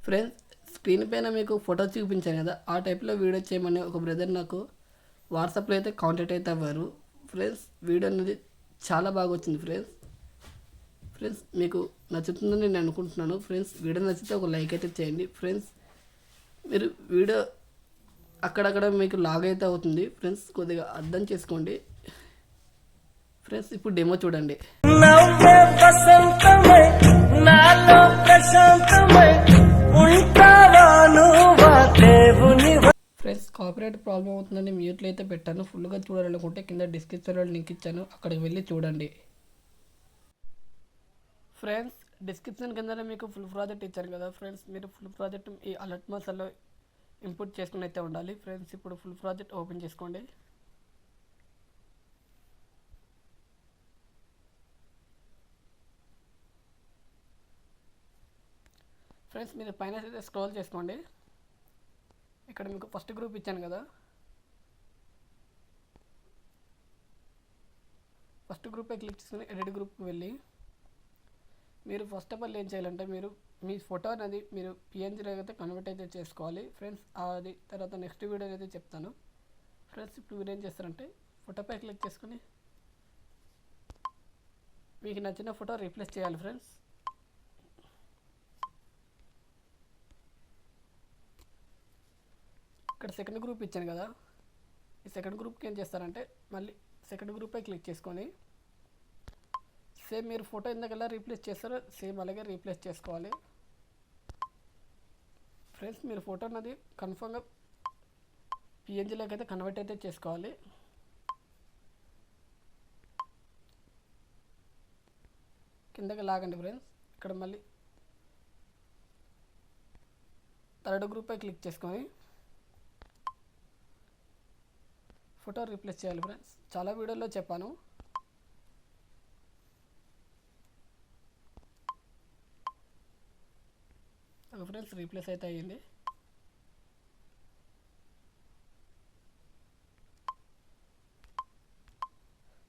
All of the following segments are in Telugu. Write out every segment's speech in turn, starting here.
ఫ్రెండ్స్, స్క్రీన్ పైన మీకు ఫోటో చూపించాను కదా, ఆ టైప్లో వీడియో చేయమని ఒక బ్రదర్ నాకు వాట్సాప్లో అయితే కాంటాక్ట్ అయితే అవ్వారు. ఫ్రెండ్స్, వీడియో అనేది చాలా బాగా వచ్చింది. ఫ్రెండ్స్ మీకు నచ్చుతుందని నేను అనుకుంటున్నాను. ఫ్రెండ్స్, వీడియో నచ్చితే ఒక లైక్ అయితే చేయండి. ఫ్రెండ్స్, మీరు వీడియో అక్కడక్కడ మీకు లాగ్ అయితే అవుతుంది. ఫ్రెండ్స్, కొద్దిగా అర్థం చేసుకోండి. ఫ్రెండ్స్, ఇప్పుడు డెమో చూడండి. ఫ్రెండ్స్, కాపీరైట్ ప్రాబ్లం అవుతుందని మ్యూట్లో అయితే పెట్టాను. ఫుల్గా చూడాలనుకుంటే కింద డిస్క్రిప్షన్లో లింక్ ఇచ్చాను, అక్కడికి వెళ్ళి చూడండి. ఫ్రెండ్స్, డిస్క్రిప్షన్ కింద మీకు ఫుల్ ప్రాజెక్ట్ ఇచ్చాను కదా. ఫ్రెండ్స్, మీరు ఫుల్ ప్రాజెక్ట్ ఈ అలర్ట్ మసాల్లో ఇంపుట్ చేసుకుని అయితే ఉండాలి. ఫ్రెండ్స్, ఇప్పుడు ఫుల్ ప్రాజెక్ట్ ఓపెన్ చేసుకోండి. ఫ్రెండ్స్, మీరు పైన అయితే స్క్రోల్ చేసుకోండి. ఇక్కడ మీకు ఫస్ట్ గ్రూప్ ఇచ్చాను కదా, ఫస్ట్ గ్రూపే క్లిక్ చేసుకుని ఎడిట్ గ్రూప్కి వెళ్ళి మీరు ఫస్ట్ ఆఫ్ ఆల్ ఏం చేయాలంటే మీరు మీ ఫోటో అనేది మీరు పిఎన్జీలో అయితే కన్వర్ట్ అయితే చేసుకోవాలి. ఫ్రెండ్స్, అది తర్వాత నెక్స్ట్ వీడియో అయితే చెప్తాను. ఫ్రెండ్స్, ఇప్పుడు మీరు ఏం చేస్తారంటే ఫోటోపై క్లిక్ చేసుకుని మీకు నచ్చిన ఫోటో రీప్లేస్ చేయాలి. ఫ్రెండ్స్, ఇక్కడ సెకండ్ గ్రూప్ ఇచ్చాను కదా, ఈ సెకండ్ గ్రూప్కి ఏం చేస్తారంటే మళ్ళీ సెకండ్ గ్రూపై క్లిక్ చేసుకొని సేమ్ మీరు ఫోటో ఎందుకల్లా రీప్లేస్ చేస్తారో సేమ్ అలాగే రీప్లేస్ చేసుకోవాలి. ఫ్రెండ్స్, మీరు ఫోటో అనేది కన్ఫర్మ్గా పిఎన్జీలోకి అయితే కన్వర్ట్ అయితే చేసుకోవాలి. కిందకి లాగండి. ఫ్రెండ్స్, ఇక్కడ మళ్ళీ థర్డ్ గ్రూపై క్లిక్ చేసుకొని ఫోటో రీప్లేస్ చేయాలి. ఫ్రెండ్స్, చాలా వీడియోలో చెప్పాను. ఫ్రెండ్స్, రీప్లేస్ అయితే అయ్యింది.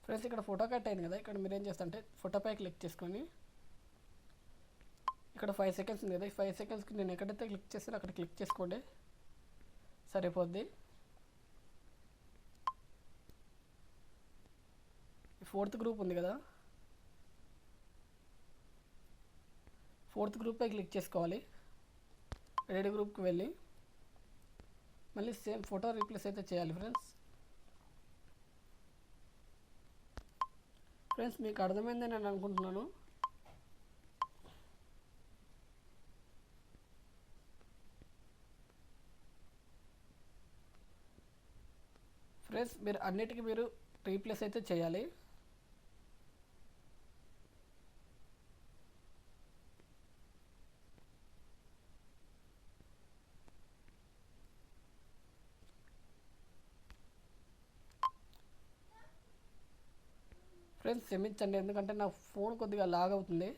ఫ్రెండ్స్, ఇక్కడ ఫోటో కట్ అయింది కదా, ఇక్కడ మీరు ఏం చేస్తారంటే ఫోటోపై క్లిక్ చేసుకొని ఇక్కడ 5 సెకండ్స్ ఉంది కదా, ఈ 5 సెకండ్స్కి నేను ఎక్కడైతే క్లిక్ చేస్తానో అక్కడ క్లిక్ చేసుకోండి, సరిపోద్ది. ఫోర్త్ గ్రూప్ ఉంది కదా, ఫోర్త్ గ్రూప్పై క్లిక్ చేసుకోవాలి. ఎడిట్ గ్రూప్కి వెళ్ళి మళ్ళీ సేమ్ ఫోటో రీప్లేస్ అయితే చేయాలి. ఫ్రెండ్స్, మీకు అర్థమైందని నేను అనుకుంటున్నాను. ఫ్రెండ్స్, మీరు అన్నిటికీ మీరు రీప్లేస్ అయితే చేయాలి. ఫ్రెండ్స్, క్షమించండి, ఎందుకంటే నా ఫోన్ కొద్దిగా లాగ్ అవుతుంది.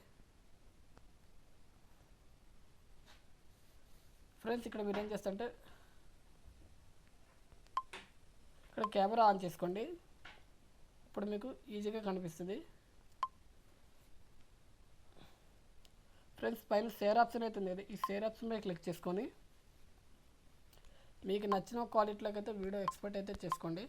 ఫ్రెండ్స్, ఇక్కడ మీరు ఏం చేస్తారంటే ఇక్కడ కెమెరా ఆన్ చేసుకోండి, ఇప్పుడు మీకు ఈజీగా కనిపిస్తుంది. ఫ్రెండ్స్, పైన షేర్ ఆప్షన్ అయితే ఉంది, ఈ షేర్ ఆప్షన్ మీద క్లిక్ చేసుకొని మీకు నచ్చిన క్వాలిటీలోకి అయితే వీడియో ఎక్స్పోర్ట్ అయితే చేసుకోండి.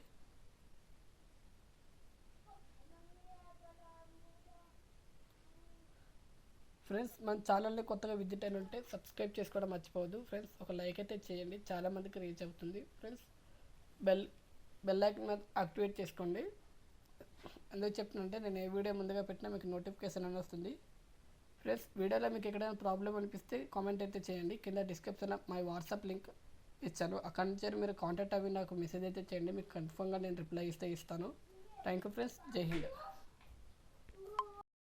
ఫ్రెండ్స్, మన ఛానల్ని కొత్తగా విజిట్ అయిన ఉంటే సబ్స్క్రైబ్ చేసుకోవడం మర్చిపోవద్దు. ఫ్రెండ్స్, ఒక లైక్ అయితే చేయండి, చాలామందికి రీచ్ అవుతుంది. ఫ్రెండ్స్, బెల్ ఐకాన్ యాక్టివేట్ చేసుకోండి. ఎందుకు చెప్తున్నంటే నేను ఏ వీడియో ముందుగా పెట్టినా మీకు నోటిఫికేషన్ అని వస్తుంది. ఫ్రెండ్స్, వీడియోలో మీకు ఎక్కడైనా ప్రాబ్లం అనిపిస్తే కామెంట్ అయితే చేయండి. కింద డిస్క్రిప్షన్లో మై వాట్సాప్ లింక్ ఇచ్చాను, అక్కడి నుంచి మీరు కాంటాక్ట్ అవి నాకు మెసేజ్ అయితే చేయండి. మీకు కన్ఫర్మ్గా నేను రిప్లై ఇస్తాను. థ్యాంక్ యూ ఫ్రెండ్స్, జై హింద్.